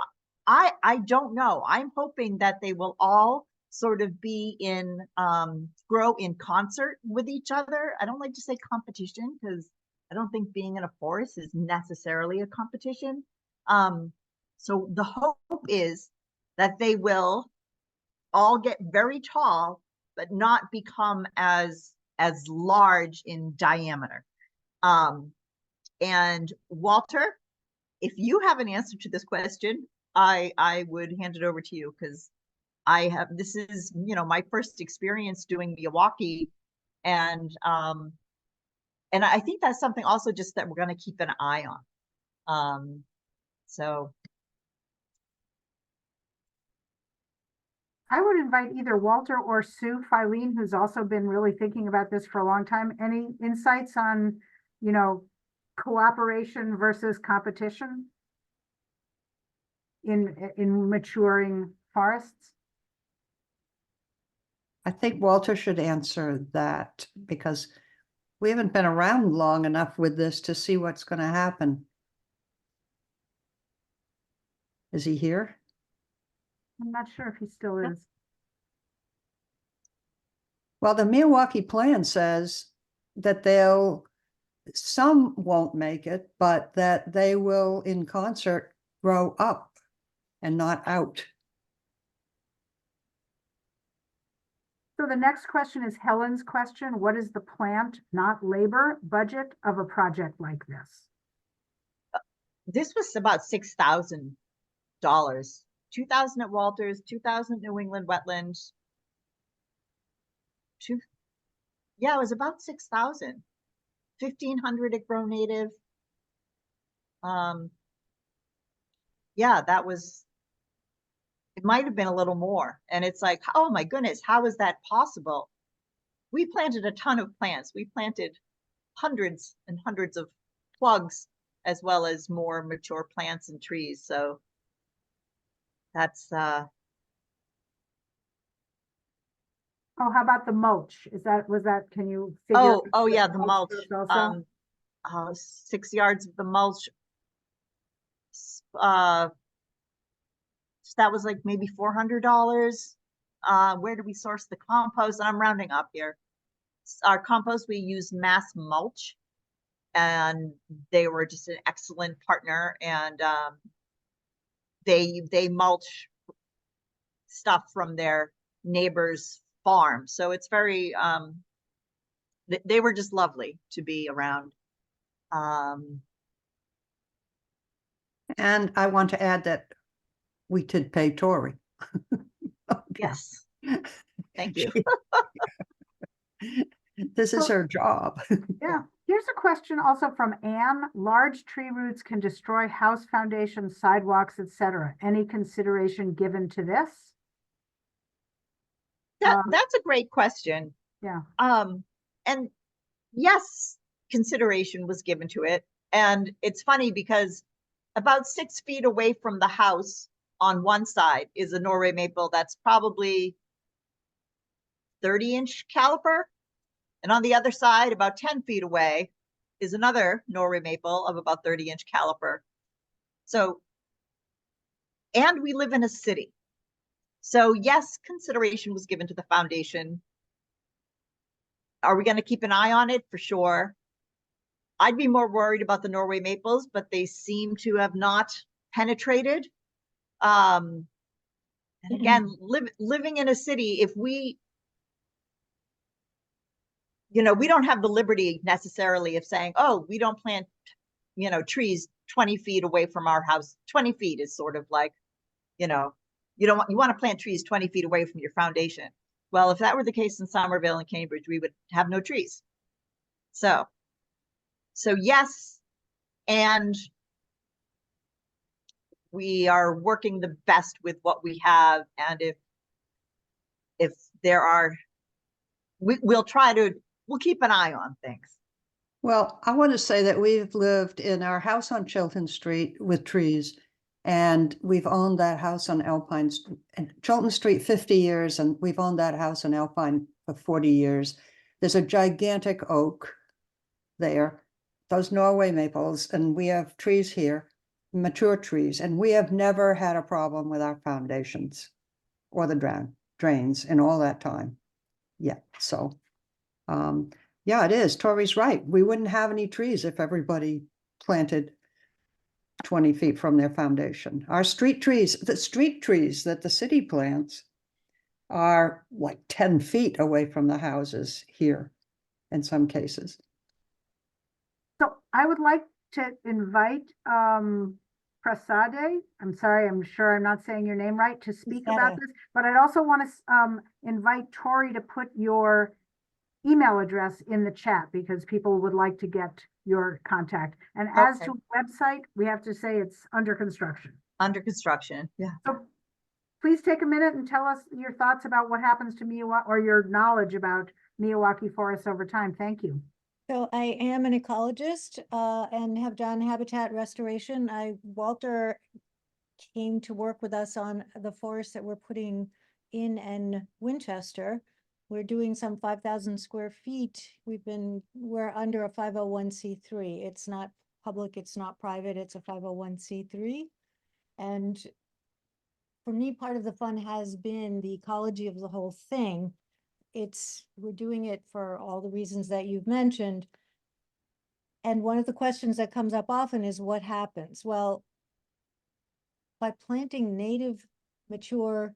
I don't know. I'm hoping that they will all sort of be in, grow in concert with each other. I don't like to say competition because I don't think being in a forest is necessarily a competition. So the hope is that they will all get very tall, but not become as large in diameter. And Walter, if you have an answer to this question, I would hand it over to you, because this is, my first experience doing Miyawaki, and I think that's something also just that we're going to keep an eye on. So I would invite either Walter or Sue Filene, who's also been really thinking about this for a long time. Any insights on, cooperation versus competition in maturing forests? I think Walter should answer that because we haven't been around long enough with this to see what's going to happen. Is he here? I'm not sure if he still is. Well, the Miyawaki plan says that some won't make it, but that they will in concert grow up and not out. So the next question is Helen's question. What is the plant, not labor, budget of a project like this? this was about $6,000, 2,000 at Walters, 2,000 New England Wetlands. Yeah, it was about 6,000. 1,500 at Grow Native. Yeah, it might have been a little more. And it's like, oh my goodness, how is that possible? We planted a ton of plants. We planted hundreds and hundreds of plugs, as well as more mature plants and trees. So that's Oh, how about the mulch? Can you figure? oh yeah, the mulch. Also? 6 yards of the mulch. That was like maybe $400. Where do we source the compost? And I'm rounding up here. Our compost, we use Mass Mulch, and they were just an excellent partner. And they mulch stuff from their neighbor's farm, so it's very they were just lovely to be around. And I want to add that we did pay Tori. Yes, thank you. This is her job. Yeah, here's a question also from Anne. Large tree roots can destroy house foundations, sidewalks, etc. Any consideration given to this? That's a great question. Yeah. And yes, consideration was given to it. And it's funny because about 6 feet away from the house on one side is a Norway maple that's probably 30-inch caliper. And on the other side, about 10 feet away, is another Norway maple of about 30-inch caliper. So, and we live in a city. So yes, consideration was given to the foundation. Are we going to keep an eye on it? For sure. I'd be more worried about the Norway maples, but they seem to have not penetrated. And again, living in a city, if we, we don't have the liberty necessarily of saying, oh, we don't plant, trees 20 feet away from our house. 20 feet is sort of like, you want to plant trees 20 feet away from your foundation. Well, if that were the case in Somerville and Cambridge, we would have no trees. So yes, and we are working the best with what we have. And if there are, we'll keep an eye on things. Well, I want to say that we've lived in our house on Chilton Street with trees, and we've owned that house on Chilton Street 50 years, and we've owned that house on Alpine for 40 years. There's a gigantic oak there, those Norway maples, and we have trees here. mature trees, and we have never had a problem with our foundations or the drains in all that time. Yeah, so, yeah, it is. Tori's right. We wouldn't have any trees if everybody planted 20 feet from their foundation. Our street trees, the street trees that the city plants are like 10 feet away from the houses here in some cases. So I would like to invite Prasade, I'm sorry, I'm sure I'm not saying your name right, to speak about Prasada. this, but I'd also want to invite Tori to put your email address in the chat because people would like to get your contact. And as Okay. to website, we have to say it's under construction. Under construction, yeah. So please take a minute and tell us your thoughts about what happens to Miyawaki, or your knowledge about Miyawaki Forest over time. Thank you. So I am an ecologist and have done habitat restoration. Walter came to work with us on the forest that we're putting in Winchester. We're doing some 5,000 square feet. We're under a 501c3. It's not public, it's not private, it's a 501c3. And for me, part of the fun has been the ecology of the whole thing. We're doing it for all the reasons that you've mentioned. And one of the questions that comes up often is what happens? Well, by planting native mature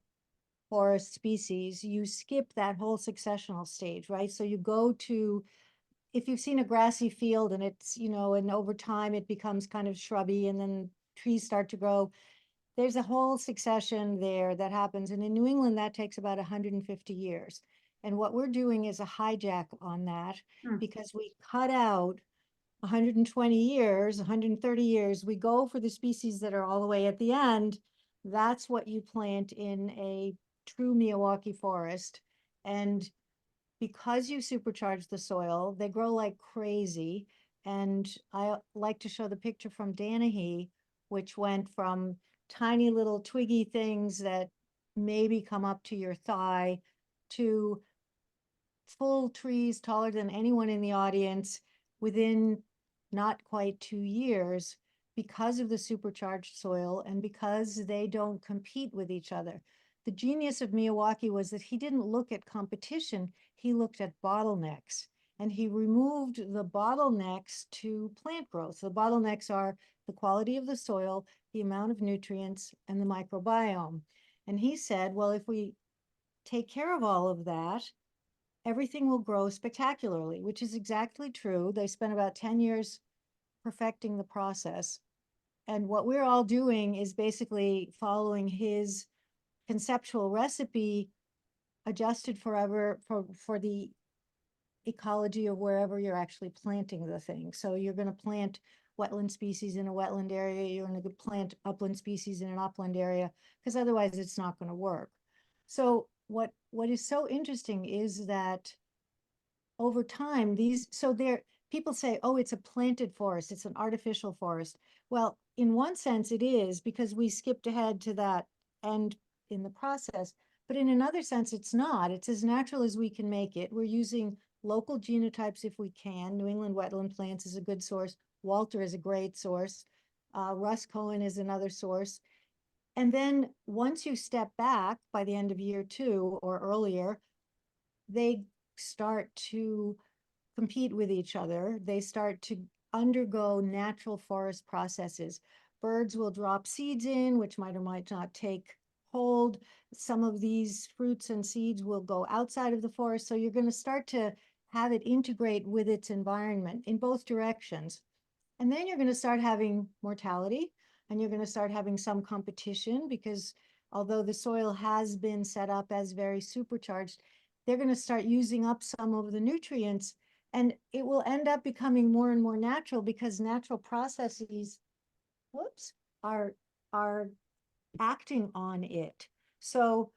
forest species, you skip that whole successional stage, right? So you go to, if you've seen a grassy field and it's, and over time it becomes kind of shrubby and then trees start to grow, there's a whole succession there that happens. And in New England, that takes about 150 years. And what we're doing is a hijack on that because we cut out 120 years, 130 years, we go for the species that are all the way at the end. That's what you plant in a true Miyawaki forest. And because you supercharge the soil, they grow like crazy. And I like to show the picture from Danahy, which went from tiny little twiggy things that maybe come up to your thigh to full trees taller than anyone in the audience within not quite 2 years because of the supercharged soil and because they don't compete with each other. The genius of Miyawaki was that he didn't look at competition, he looked at bottlenecks. And he removed the bottlenecks to plant growth. The bottlenecks are the quality of the soil, the amount of nutrients, and the microbiome. And he said, well, if we take care of all of that, everything will grow spectacularly, which is exactly true. They spent about 10 years perfecting the process. And what we're all doing is basically following his conceptual recipe adjusted forever for the ecology of wherever you're actually planting the thing. So you're going to plant wetland species in a wetland area, you're going to plant upland species in an upland area, because otherwise it's not going to work. So what is so interesting is that over time, people say, oh, it's a planted forest, it's an artificial forest. Well, in one sense it is, because we skipped ahead to that end in the process. But in another sense, it's not. It's as natural as we can make it. We're using local genotypes if we can. New England wetland plants is a good source. Walter is a great source. Russ Cohen is another source. And then once you step back by the end of year 2 or earlier, they start to compete with each other. They start to undergo natural forest processes. Birds will drop seeds in, which might or might not take hold. Some of these fruits and seeds will go outside of the forest. So you're going to start to have it integrate with its environment in both directions. And then you're going to start having mortality, and you're going to start having some competition, because although the soil has been set up as very supercharged, they're going to start using up some of the nutrients, and it will end up becoming more and more natural because natural processes, are acting on it. So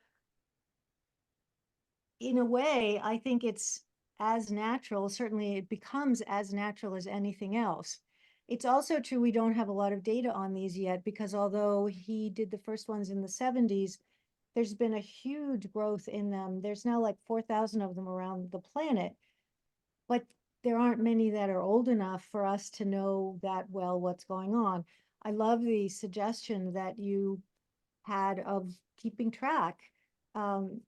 in a way, I think it's as natural, certainly it becomes as natural as anything else. It's also true we don't have a lot of data on these yet, because although he did the first ones in the 70s, there's been a huge growth in them. There's now like 4,000 of them around the planet, but there aren't many that are old enough for us to know that well what's going on. I love the suggestion that you had of keeping track.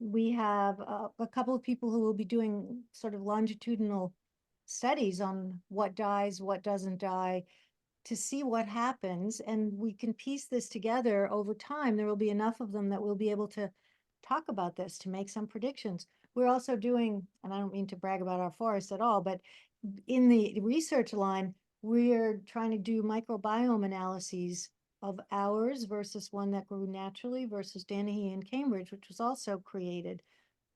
We have a couple of people who will be doing sort of longitudinal studies on what dies, what doesn't die, to see what happens, and we can piece this together over time. There will be enough of them that we'll be able to talk about this, to make some predictions. We're also doing, and I don't mean to brag about our forest at all, but in the research line, we're trying to do microbiome analyses of ours versus one that grew naturally versus Danahy in Cambridge, which was also created,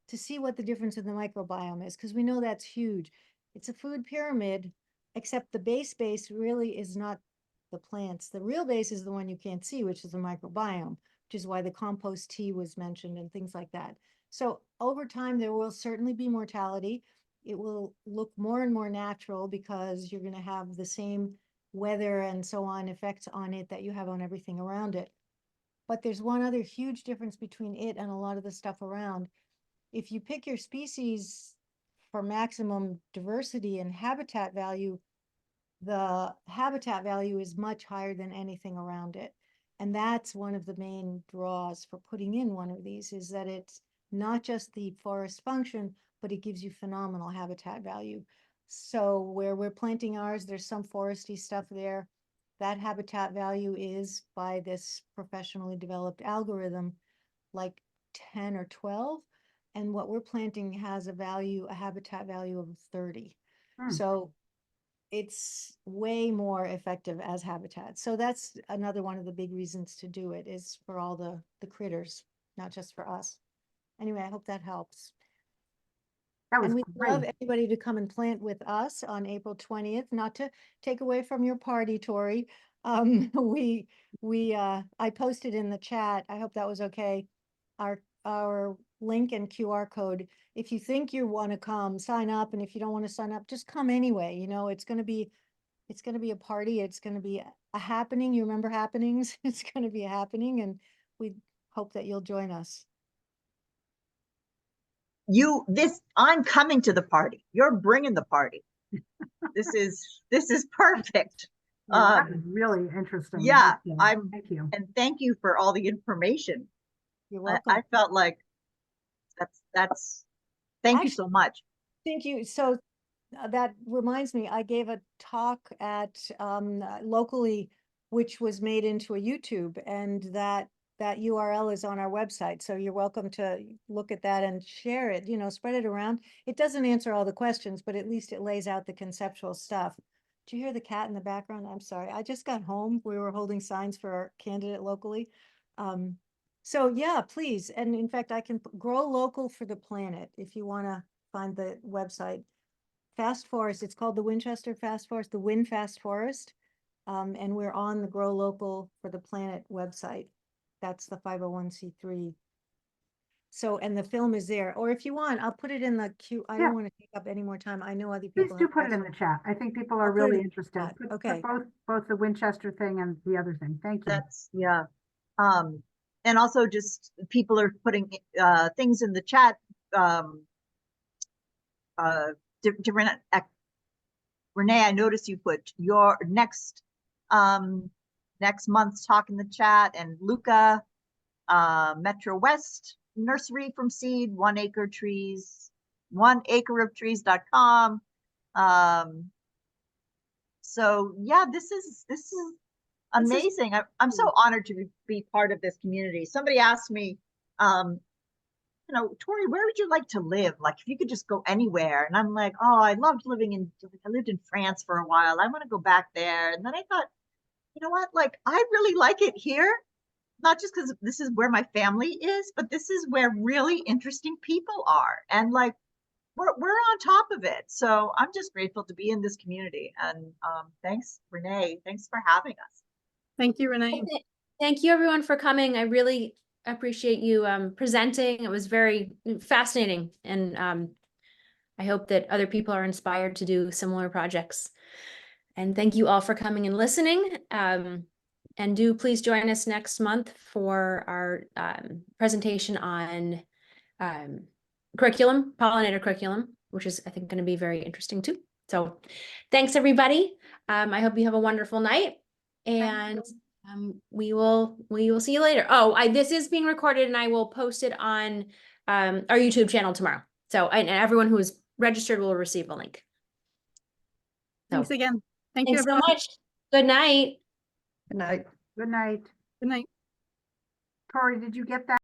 to see what the difference in the microbiome is, because we know that's huge. It's a food pyramid, except the base really is not the plants. The real base is the one you can't see, which is the microbiome, which is why the compost tea was mentioned and things like that. So over time, there will certainly be mortality. It will look more and more natural because you're going to have the same weather and so on effects on it that you have on everything around it. But there's one other huge difference between it and a lot of the stuff around. If you pick your species for maximum diversity and habitat value, the habitat value is much higher than anything around it. And that's one of the main draws for putting in one of these, is that it's not just the forest function, but it gives you phenomenal habitat value. So where we're planting ours, there's some foresty stuff there. That habitat value is, by this professionally developed algorithm, like 10 or 12. And what we're planting has a habitat value of 30. So it's way more effective as habitat. So that's another one of the big reasons to do it, is for all the critters, not just for us. Anyway, I hope that helps. That was And we'd love great. everybody to come and plant with us on April 20th, not to take away from your party, Tori. I posted in the chat, I hope that was okay, our link and QR code. If you think you want to come, sign up, and if you don't want to sign up, just come anyway. You know, it's going to be a party. It's going to be a happening. You remember happenings? It's going to be a happening, and we hope that you'll join us. I'm coming to the party. You're bringing the party. This is perfect. Yeah, that was really interesting. Yeah, Thank you. and thank you for all the information. You're welcome. I felt like thank you so much. Thank you. So that reminds me, I gave a talk at locally, which was made into a YouTube, and that URL is on our website. So you're welcome to look at that and share it, spread it around. It doesn't answer all the questions, but at least it lays out the conceptual stuff. Do you hear the cat in the background? I'm sorry. I just got home. We were holding signs for our candidate locally. So yeah, please. And in fact, I can grow local for the planet if you want to find the website. Fast Forest, it's called the Winchester Fast Forest, the Win Fast Forest. And we're on the Grow Local for the Planet website. That's the 501c3. So, and the film is there. Or if you want, I'll put it in the queue. I don't want to take up any more time. I know other Please people. do put it in the chat. I think people are I'll put it really in the interested. chat. Put Okay. both the Winchester thing and the other thing. Thank you. Yeah. And also just people are putting things in the chat. Renee, I noticed you put your next month's talk in the chat, and Luca, Metro West Nursery from Seed, 1 acre trees, 1acreoftrees.com. So yeah, this is amazing. I'm so honored to be part of this community. Somebody asked me, Tori, where would you like to live? Like, if you could just go anywhere. And I'm like, oh, I lived in France for a while. I want to go back there. And then I thought, you know what? Like, I really like it here. Not just because this is where my family is, but this is where really interesting people are. And like, we're on top of it. So I'm just grateful to be in this community. And thanks, Renee. Thanks for having us. Thank you, Renee. Thank you everyone for coming. I really appreciate you presenting. It was very fascinating, and I hope that other people are inspired to do similar projects. And thank you all for coming and listening. And do please join us next month for our presentation on curriculum, pollinator curriculum, which is, I think, going to be very interesting too. So thanks everybody. I hope you have a wonderful night, and we will see you later. Oh, this is being recorded and I will post it on our YouTube channel tomorrow. So, and everyone who is registered will receive a link. Thanks So, again. Thank you, thanks so everyone. much. Good night. Good night. Good night. Good night. Tori, did you get that?